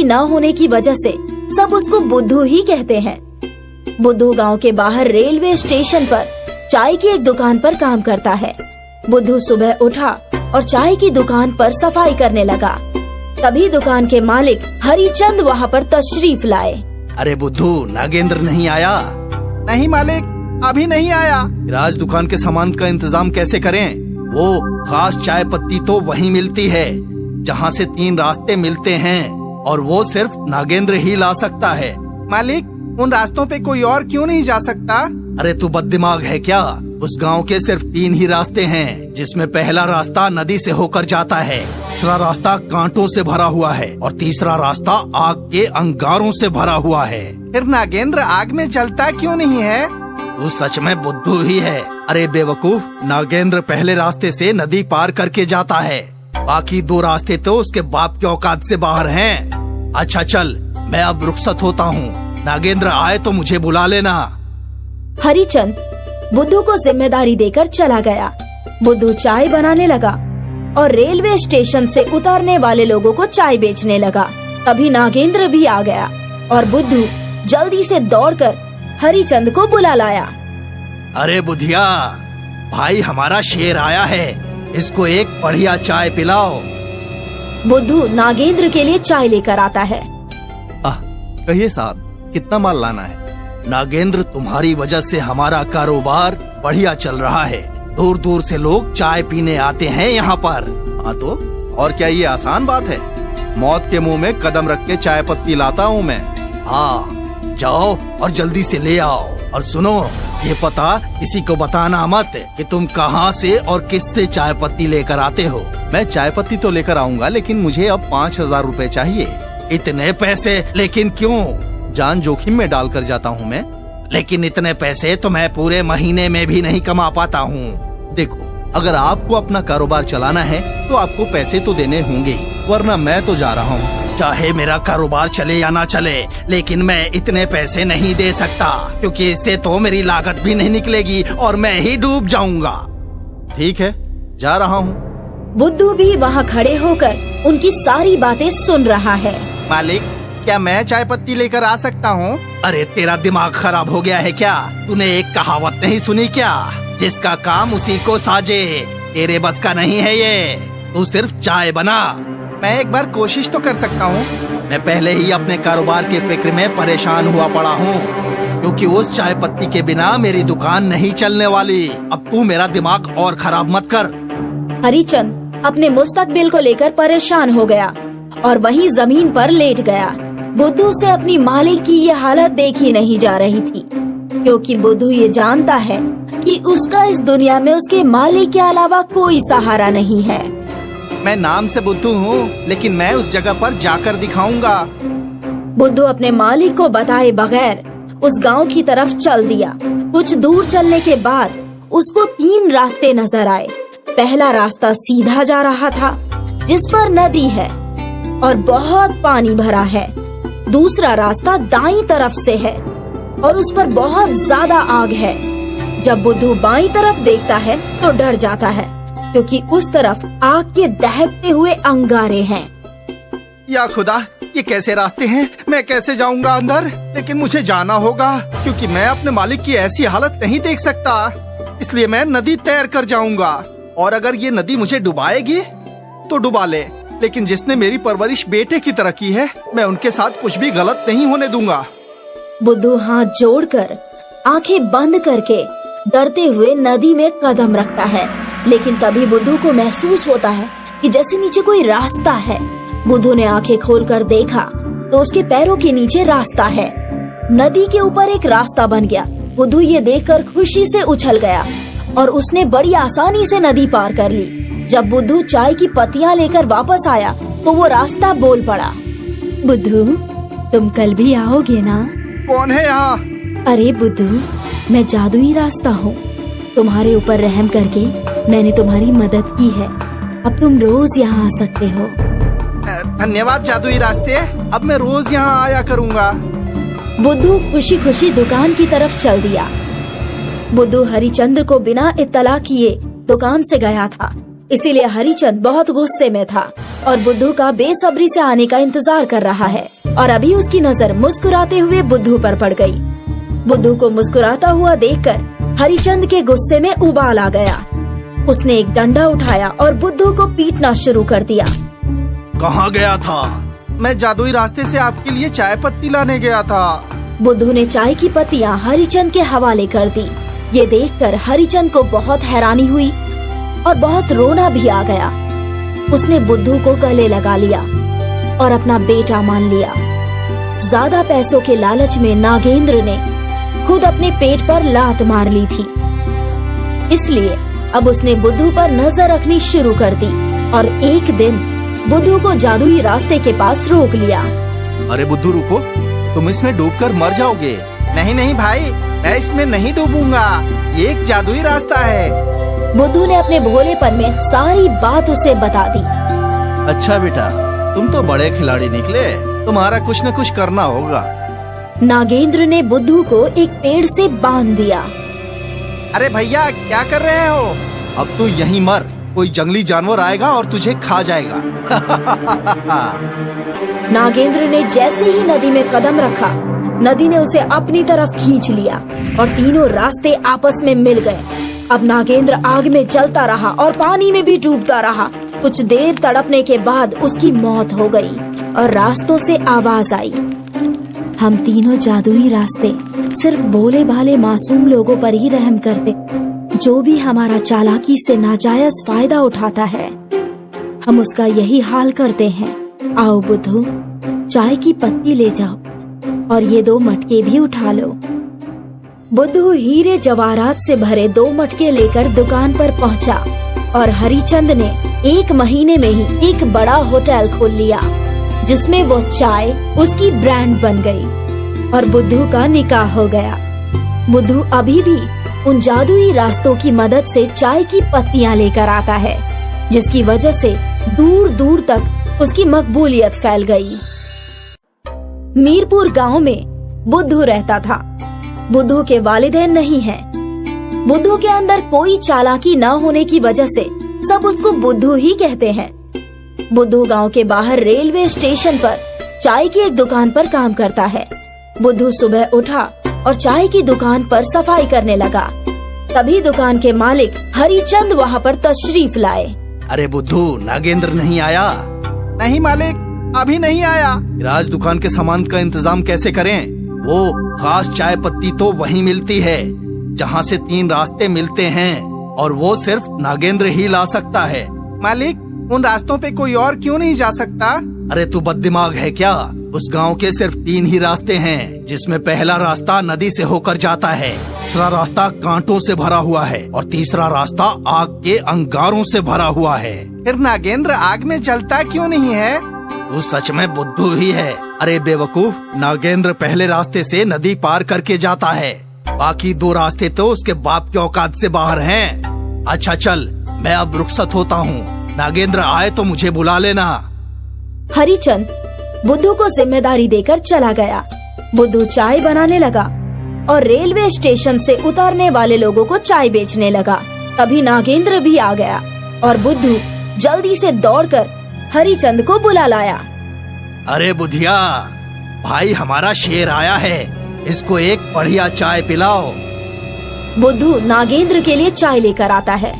न होने की वजह से सब उसको बुद्धू ही कहते हैं। बुद्धू गांव के बाहर रेलवे स्टेशन पर चाय की एक दुकान पर काम करता है। बुद्धू सुबह उठा और चाय की दुकान पर सफाई करने लगा। तभी दुकान के मालिक हरिचंद वहाँ पर तशरीफ लाए। अरे बुद्धू, नागेंद्र नहीं आया? नहीं मालिक, अभी नहीं आया। राज दुकान के सामान का इंतजाम कैसे करें? वो खास चाय पत्ती तो वहीं मिलती है जहाँ से 3 रास्ते मिलते हैं और वो सिर्फ नागेंद्र ही ला सकता है। मालिक, उन रास्तों पे कोई और क्यों नहीं जा सकता? अरे तू बददिमाग है क्या? उस गांव के सिर्फ 3 ही रास्ते हैं, जिसमें पहला रास्ता नदी से होकर जाता है, दूसरा रास्ता कांटों से भरा हुआ है और तीसरा रास्ता आग के अंगारों से भरा हुआ है। फिर नागेंद्र आग में जलता क्यों नहीं है? तू सच में बुद्धू ही है। अरे बेवकूफ, नागेंद्र पहले रास्ते से नदी पार करके जाता है, बाकी 2 रास्ते तो उसके बाप के औकात से बाहर हैं। अच्छा चल, मैं अब रुखसत होता हूँ। नागेंद्र आए तो मुझे बुला लेना। हरिचंद बुद्धू को जिम्मेदारी देकर चला गया। बुद्धू चाय बनाने लगा और रेलवे स्टेशन से उतरने वाले लोगों को चाय बेचने लगा। तभी नागेंद्र भी आ गया और बुद्धू जल्दी से दौड़कर हरिचंद को बुला लाया। अरे बुधिया भाई, हमारा शेर आया है, इसको एक बढ़िया चाय पिलाओ। बुद्धू नागेंद्र के लिए चाय लेकर आता है। कहिए साहब, कितना माल लाना है? नागेंद्र, तुम्हारी वजह से हमारा कारोबार बढ़िया चल रहा है। दूर दूर से लोग चाय पीने आते हैं यहाँ पर। हाँ तो और क्या ये आसान बात है? मौत के मुंह में कदम रख के चाय पत्ती लाता हूँ मैं। हाँ, जाओ और जल्दी से ले आओ। और सुनो, ये पता किसी को बताना मत कि तुम कहाँ से और किससे चाय पत्ती लेकर आते हो। मैं चाय पत्ती तो लेकर आऊंगा, लेकिन मुझे अब 5000 रुपए चाहिए। इतने पैसे? लेकिन क्यों? जान जोखिम में डालकर जाता हूँ मैं। लेकिन इतने पैसे तो मैं पूरे महीने में भी नहीं कमा पाता हूँ। देखो, अगर आपको अपना कारोबार चलाना है तो आपको पैसे तो देने होंगे, वरना मैं तो जा रहा हूँ। चाहे मेरा कारोबार चले या ना चले, लेकिन मैं इतने पैसे नहीं दे सकता, क्योंकि इससे तो मेरी लागत भी नहीं निकलेगी और मैं ही डूब जाऊंगा। ठीक है, जा रहा हूँ। बुद्धू भी वहाँ खड़े होकर उनकी सारी बातें सुन रहा है। मालिक, क्या मैं चाय पत्ती लेकर आ सकता हूँ? अरे तेरा दिमाग खराब हो गया है क्या? तूने एक कहावत नहीं सुनी क्या? जिसका काम उसी को साजे। तेरे बस का नहीं है ये, तू सिर्फ चाय बना। मैं एक बार कोशिश तो कर सकता हूँ। मैं पहले ही अपने कारोबार के फिक्र में परेशान हुआ पड़ा हूँ, क्योंकि उस चाय पत्ती के बिना मेरी दुकान नहीं चलने वाली। अब तू मेरा दिमाग और खराब मत कर। हरिचंद अपने मुस्तकबिल को लेकर परेशान हो गया और वहीं जमीन पर लेट गया। बुद्धू से अपनी मालिक की ये हालत देखी नहीं जा रही थी, क्योंकि बुद्धू ये जानता है कि उसका इस दुनिया में उसके मालिक के अलावा कोई सहारा नहीं है। मैं नाम से बुद्धू हूँ, लेकिन मैं उस जगह पर जाकर दिखाऊंगा। बुद्धू अपने मालिक को बताए बगैर उस गांव की तरफ चल दिया। कुछ दूर चलने के बाद उसको 3 रास्ते नजर आए। पहला रास्ता सीधा जा रहा था, जिस पर नदी है और बहुत पानी भरा है। दूसरा रास्ता दाईं तरफ से है और उस पर बहुत ज्यादा आग है। जब बुद्धू बाईं तरफ देखता है तो डर जाता है, क्योंकि उस तरफ आग के दहकते हुए अंगारे हैं। या खुदा, ये कैसे रास्ते हैं? मैं कैसे जाऊंगा अंदर? लेकिन मुझे जाना होगा, क्योंकि मैं अपने मालिक की ऐसी हालत नहीं देख सकता। इसलिए मैं नदी तैर कर जाऊंगा, और अगर ये नदी मुझे डुबाएगी तो डुबा ले, लेकिन जिसने मेरी परवरिश बेटे की तरह की है, मैं उनके साथ कुछ भी गलत नहीं होने दूंगा। बुद्धू हाथ जोड़कर आंखें बंद करके डरते हुए नदी में कदम रखता है, लेकिन तभी बुद्धू को महसूस होता है कि जैसे नीचे कोई रास्ता है। बुद्धू ने आंखें खोलकर देखा तो उसके पैरों के नीचे रास्ता है। नदी के ऊपर एक रास्ता बन गया। बुद्धू ये देखकर खुशी से उछल गया और उसने बड़ी आसानी से नदी पार कर ली। जब बुद्धू चाय की पत्तियां लेकर वापस आया तो वो रास्ता बोल पड़ा। बुद्धू, तुम कल भी आओगे ना? कौन है यहाँ? अरे बुद्धू, मैं जादुई रास्ता हूँ। तुम्हारे ऊपर रहम करके मैंने तुम्हारी मदद की है। अब तुम रोज यहाँ आ सकते हो। धन्यवाद जादुई रास्ते, अब मैं रोज यहाँ आया करूँगा। बुद्धू खुशी खुशी दुकान की तरफ चल दिया। बुद्धू हरिचंद को बिना इत्तला किए दुकान से गया था। इसीलिए हरिचंद बहुत गुस्से में था और बुद्धू का बेसब्री से आने का इंतजार कर रहा है। और अभी उसकी नजर मुस्कुराते हुए बुद्धू पर पड़ गई। बुद्धू को मुस्कुराता हुआ देखकर हरिचंद के गुस्से में उबाल आ गया। उसने एक डंडा उठाया और बुद्धू को पीटना शुरू कर दिया। कहाँ गया था? मैं जादुई रास्ते से आपके लिए चाय पत्ती लाने गया था। बुद्धू ने चाय की पत्तियां हरिचंद के हवाले कर दी। ये देखकर हरिचंद को बहुत हैरानी हुई और बहुत रोना भी आ गया। उसने बुद्धू को गले लगा लिया और अपना बेटा मान लिया। ज्यादा पैसों के लालच में नागेंद्र ने खुद अपने पेट पर लात मार ली थी। इसलिए अब उसने बुद्धू पर नजर रखनी शुरू कर दी और एक दिन बुद्धू को जादुई रास्ते के पास रोक लिया। अरे बुद्धू रुको, तुम इसमें डूबकर मर जाओगे। नहीं नहीं भाई, मैं इसमें नहीं डूबूंगा, ये एक जादुई रास्ता है। बुद्धू ने अपने भोलेपन में सारी बात उसे बता दी। अच्छा बेटा, तुम तो बड़े खिलाड़ी निकले, तुम्हारा कुछ न कुछ करना होगा। नागेंद्र ने बुद्धू को एक पेड़ से बांध दिया। अरे भैया क्या कर रहे हो? अब तू यहीं मर, कोई जंगली जानवर आएगा और तुझे खा जाएगा। नागेंद्र ने जैसे ही नदी में कदम रखा, नदी ने उसे अपनी तरफ खींच लिया और तीनों रास्ते आपस में मिल गए। अब नागेंद्र आग में जलता रहा और पानी में भी डूबता रहा। कुछ देर तड़पने के बाद उसकी मौत हो गई और रास्तों से आवाज आई, हम तीनों जादुई रास्ते सिर्फ भोले भाले मासूम लोगों पर ही रहम करते। जो भी हमारा चालाकी से नाजायज फायदा उठाता है, हम उसका यही हाल करते हैं। आओ बुद्धू, चाय की पत्ती ले जाओ और ये 2 मटके भी उठा लो। बुद्धू हीरे जवाहरात से भरे 2 मटके लेकर दुकान पर पहुंचा और हरिचंद ने 1 महीने में ही एक बड़ा होटल खोल लिया, जिसमें वो चाय उसकी ब्रांड बन गई और बुद्धू का निकाह हो गया। बुद्धू अभी भी उन जादुई रास्तों की मदद से चाय की पत्तियां लेकर आता है, जिसकी वजह से दूर दूर तक उसकी मकबूलियत फैल गई। मीरपुर गांव में बुद्धू रहता था। बुद्धू के वालिदैन नहीं हैं। बुद्धू के अंदर कोई चालाकी न होने की वजह से सब उसको बुद्धू ही कहते हैं। बुद्धू गांव के बाहर रेलवे स्टेशन पर चाय की एक दुकान पर काम करता है। बुद्धू सुबह उठा और चाय की दुकान पर सफाई करने लगा। तभी दुकान के मालिक हरिचंद वहां पर तशरीफ लाए। अरे बुद्धू, नागेंद्र नहीं आया? नहीं मालिक, अभी नहीं आया। राज दुकान के सामान का इंतजाम कैसे करें? वो खास चाय पत्ती तो वहीं मिलती है जहाँ से 3 रास्ते मिलते हैं और वो सिर्फ नागेंद्र ही ला सकता है। मालिक, उन रास्तों पे कोई और क्यों नहीं जा सकता? अरे तू बददिमाग है क्या? उस गांव के सिर्फ 3 ही रास्ते हैं, जिसमें पहला रास्ता नदी से होकर जाता है, दूसरा रास्ता कांटों से भरा हुआ है और तीसरा रास्ता आग के अंगारों से भरा हुआ है। फिर नागेंद्र आग में जलता क्यों नहीं है? तू सच में बुद्धू ही है। अरे बेवकूफ, नागेंद्र पहले रास्ते से नदी पार करके जाता है, बाकी 2 रास्ते तो उसके बाप के औकात से बाहर हैं। अच्छा चल, मैं अब रुखसत होता हूँ, नागेंद्र आए तो मुझे बुला लेना। हरिचंद बुद्धू को जिम्मेदारी देकर चला गया। बुद्धू चाय बनाने लगा और रेलवे स्टेशन से उतरने वाले लोगों को चाय बेचने लगा। तभी नागेंद्र भी आ गया और बुद्धू जल्दी से दौड़कर हरिचंद को बुला लाया। अरे बुधिया, भाई हमारा शेर आया है, इसको एक बढ़िया चाय पिलाओ। बुद्धू नागेंद्र के लिए चाय लेकर आता है।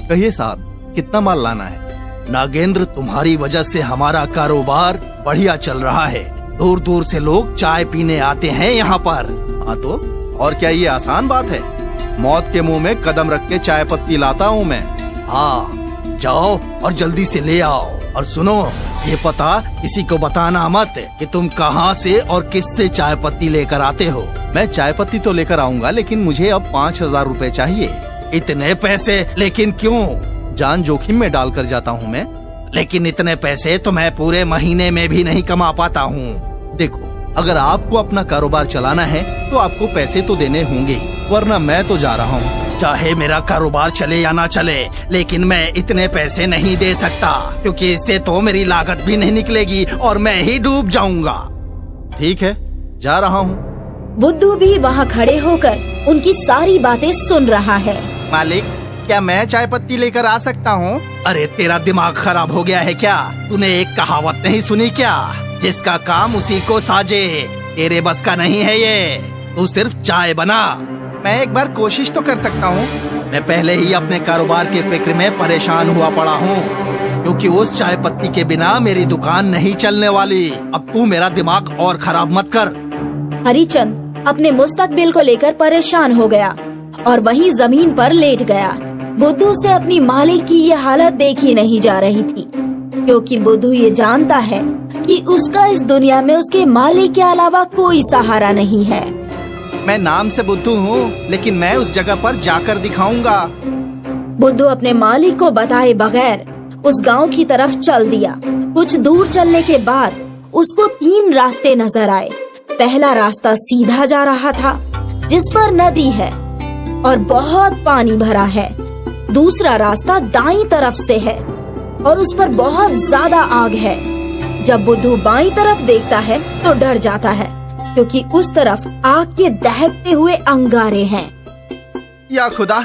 कहिए साहब, कितना माल लाना है? नागेंद्र, तुम्हारी वजह से हमारा कारोबार बढ़िया चल रहा है। दूर दूर से लोग चाय पीने आते हैं यहाँ पर। हाँ तो और क्या ये आसान बात है? मौत के मुंह में कदम रख के चाय पत्ती लाता हूँ मैं। हाँ, जाओ और जल्दी से ले आओ। और सुनो, ये पता किसी को बताना मत कि तुम कहाँ से और किससे चाय पत्ती लेकर आते हो। मैं चाय पत्ती तो लेकर आऊंगा, लेकिन मुझे अब 5000 रुपए चाहिए। इतने पैसे? लेकिन क्यों? जान जोखिम में डालकर जाता हूँ मैं। लेकिन इतने पैसे तो मैं पूरे महीने में भी नहीं कमा पाता हूँ। देखो, अगर आपको अपना कारोबार चलाना है तो आपको पैसे तो देने होंगे, वरना मैं तो जा रहा हूँ। चाहे मेरा कारोबार चले या ना चले, लेकिन मैं इतने पैसे नहीं दे सकता, क्योंकि इससे तो मेरी लागत भी नहीं निकलेगी और मैं ही डूब जाऊंगा। ठीक है, जा रहा हूँ। बुद्धू भी वहाँ खड़े होकर उनकी सारी बातें सुन रहा है। मालिक, क्या मैं चाय पत्ती लेकर आ सकता हूँ? अरे तेरा दिमाग खराब हो गया है क्या? तूने एक कहावत नहीं सुनी क्या? जिसका काम उसी को साजे। तेरे बस का नहीं है ये, तू सिर्फ चाय बना। मैं एक बार कोशिश तो कर सकता हूँ। मैं पहले ही अपने कारोबार के फिक्र में परेशान हुआ पड़ा हूँ, क्योंकि उस चाय पत्ती के बिना मेरी दुकान नहीं चलने वाली। अब तू मेरा दिमाग और खराब मत कर। हरिचंद अपने मुस्तकबिल को लेकर परेशान हो गया और वहीं जमीन पर लेट गया। बुद्धू से अपनी मालिक की ये हालत देखी नहीं जा रही थी, क्योंकि बुद्धू ये जानता है कि उसका इस दुनिया में उसके मालिक के अलावा कोई सहारा नहीं है। मैं नाम से बुद्धू हूँ, लेकिन मैं उस जगह पर जाकर दिखाऊंगा। बुद्धू अपने मालिक को बताए बगैर उस गांव की तरफ चल दिया। कुछ दूर चलने के बाद उसको 3 रास्ते नजर आए। पहला रास्ता सीधा जा रहा था, जिस पर नदी है और बहुत पानी भरा है। दूसरा रास्ता दाईं तरफ से है और उस पर बहुत ज्यादा आग है। जब बुद्धू बाईं तरफ देखता है तो डर जाता है, क्योंकि उस तरफ आग के दहकते हुए अंगारे हैं। या खुदा,